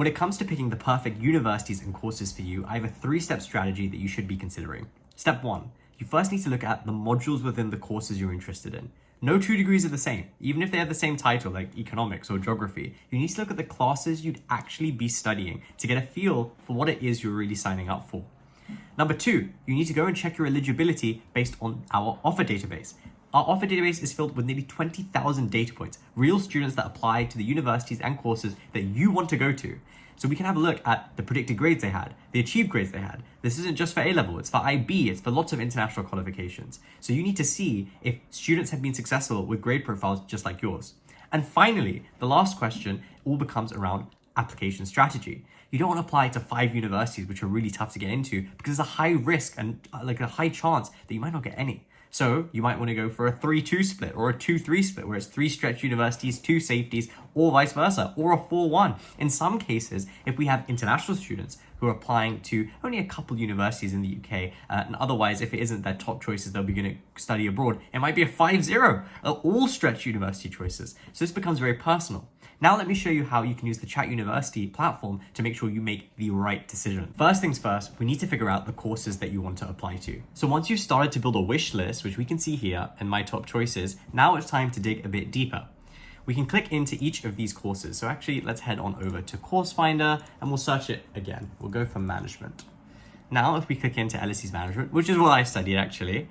When it comes to picking the perfect universities and courses for you, I have a 3-step strategy that you should be considering. Step 1, you first need to look at the modules within the courses you're interested in. No 2 degrees are the same. Even if they have the same title, like economics or geography, you need to look at the classes you'd actually be studying to get a feel for what it is you're really signing up for. Number 2, you need to go and check your eligibility based on our offer database. Our offer database is filled with nearly 20,000 data points, real students that apply to the universities and courses that you want to go to. So we can have a look at the predicted grades they had, the achieved grades they had. This isn't just for A-level, it's for IB, it's for lots of international qualifications. So you need to see if students have been successful with grade profiles just like yours. And finally, the last question all becomes around application strategy. You don't want to apply to 5 universities, which are really tough to get into because there's a high risk and like a high chance that you might not get any. So you might want to go for a 3-2 split or a 2-3 split, where it's 3 stretch universities, 2 safeties, or vice versa, or a 4-1. In some cases, if we have international students who are applying to only a couple universities in the UK, and otherwise, if it isn't their top choices, they'll be going to study abroad, it might be a 5-0, all stretch university choices. So this becomes very personal. Now let me show you how you can use the Chat University platform to make sure you make the right decision. First things first, we need to figure out the courses that you want to apply to. So once you've started to build a wish list, which we can see here in my top choices, now it's time to dig a bit deeper. We can click into each of these courses. So actually, let's head on over to Course Finder and we'll search it again. We'll go for management. Now, if we click into LSE Management, which is what I studied actually,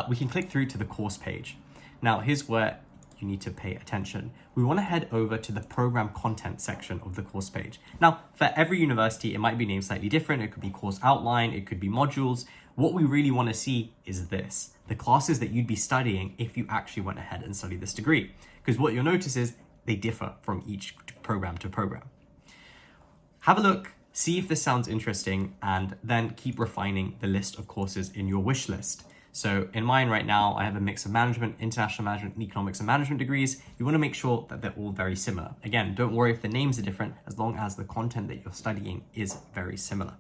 we can click through to the course page. Now, here's where you need to pay attention. We want to head over to the program content section of the course page. Now, for every university, it might be named slightly different. It could be course outline, it could be modules. What we really want to see is this, the classes that you'd be studying if you actually went ahead and studied this degree. Because what you'll notice is they differ from each program to program. Have a look, see if this sounds interesting, and then keep refining the list of courses in your wish list. So in mine right now, I have a mix of management, international management, and economics and management degrees. You want to make sure that they're all very similar. Again, don't worry if the names are different, as long as the content that you're studying is very similar.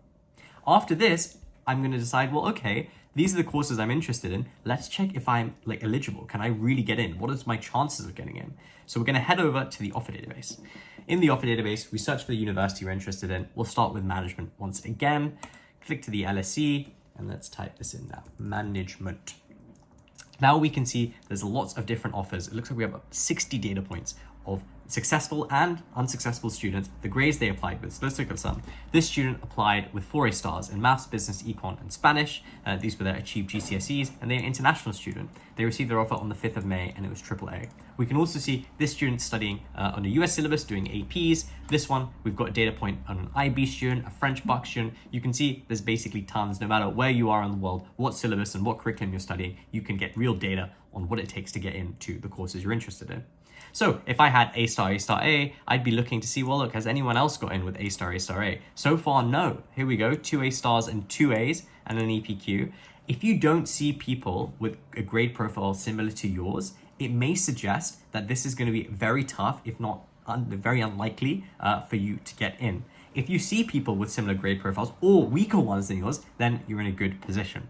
After this, I'm going to decide, well, okay, these are the courses I'm interested in. Let's check if I'm eligible. Can I really get in? What is my chances of getting in? So we're going to head over to the offer database. In the offer database, we search for the university we're interested in. We'll start with management once again. Click to the LSE. And let's type this in now, management. Now we can see there's lots of different offers. It looks like we have 60 data points of successful and unsuccessful students, the grades they applied with. So let's look at some. This student applied with 4 A stars in maths, business, econ, and Spanish. These were their achieved GCSEs, and they're an international student. They received their offer on the 5th of May, and it was AAA. We can also see this student studying on a US syllabus, doing APs. This one, we've got a data point on an IB student, a French Bacc student. You can see there's basically tons, no matter where you are in the world, what syllabus and what curriculum you're studying, you can get real data on what it takes to get into the courses you're interested in. So if I had A star, A star, A, I'd be looking to see, well, look, has anyone else got in with A star, A star, A? So far, no. Here we go, 2 A stars and 2 A's and an EPQ. If you don't see people with a grade profile similar to yours, it may suggest that this is going to be very tough, if not very unlikely for you to get in. If you see people with similar grade profiles or weaker ones than yours, then you're in a good position.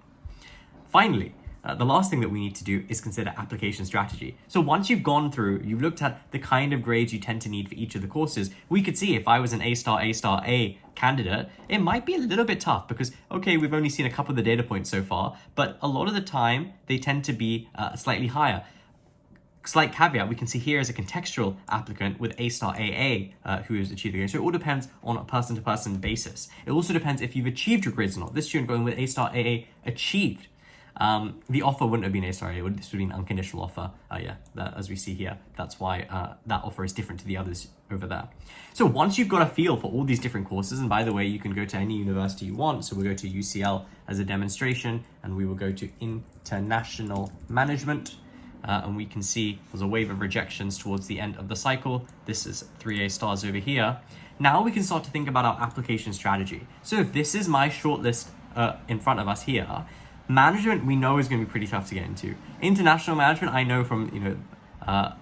Finally, the last thing that we need to do is consider application strategy. So once you've gone through, you've looked at the kind of grades you tend to need for each of the courses, we could see if I was an A star, A star, A candidate, it might be a little bit tough because, okay, we've only seen a couple of the data points so far, but a lot of the time they tend to be slightly higher. Slight caveat, we can see here as a contextual applicant with A star AA who has achieved the grade. So it all depends on a person-to-person basis. It also depends if you've achieved your grades or not. This student going with A star AA achieved. The offer wouldn't have been A star AA, this would be an unconditional offer. As we see here, that's why that offer is different to the others over there. So once you've got a feel for all these different courses, and by the way, you can go to any university you want. So we'll go to UCL as a demonstration, and we will go to international management. And we can see there's a wave of rejections towards the end of the cycle. This is 3 A stars over here. Now we can start to think about our application strategy. So if this is my shortlist in front of us here, management we know is going to be pretty tough to get into. International management, I know from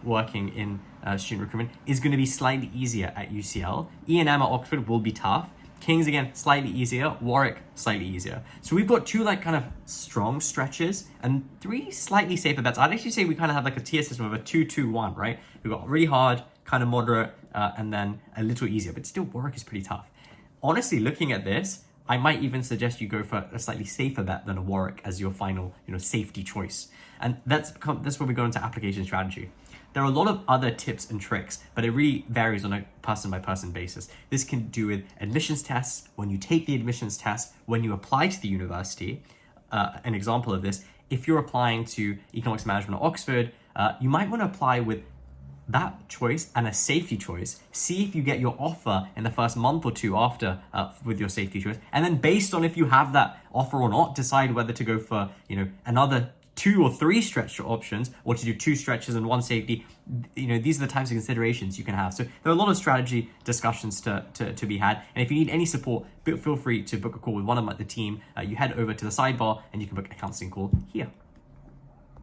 working in student recruitment, is going to be slightly easier at UCL. E&M at Oxford will be tough. King's again, slightly easier. Warwick, slightly easier. So we've got 2 kind of strong stretches and 3 slightly safer bets. I'd actually say we kind of have a tier system of a 2-2-1, right? We've got really hard, kind of moderate, and then a little easier, but still Warwick is pretty tough. Honestly, looking at this, I might even suggest you go for a slightly safer bet than a Warwick as your final, safety choice. And that's where we go into application strategy. There are a lot of other tips and tricks, but it really varies on a person-by-person basis. This can do with admissions tests, when you take the admissions test, when you apply to the university. An example of this, if you're applying to economics management at Oxford, you might want to apply with that choice and a safety choice. See if you get your offer in the first month or two after with your safety choice, and then based on if you have that offer or not, decide whether to go for another 2 or 3 stretch options, or to do 2 stretches and 1 safety. These are the types of considerations you can have. So there are a lot of strategy discussions to be had. And if you need any support, feel free to book a call with one of the team. You head over to the sidebar and you can book a counseling call here.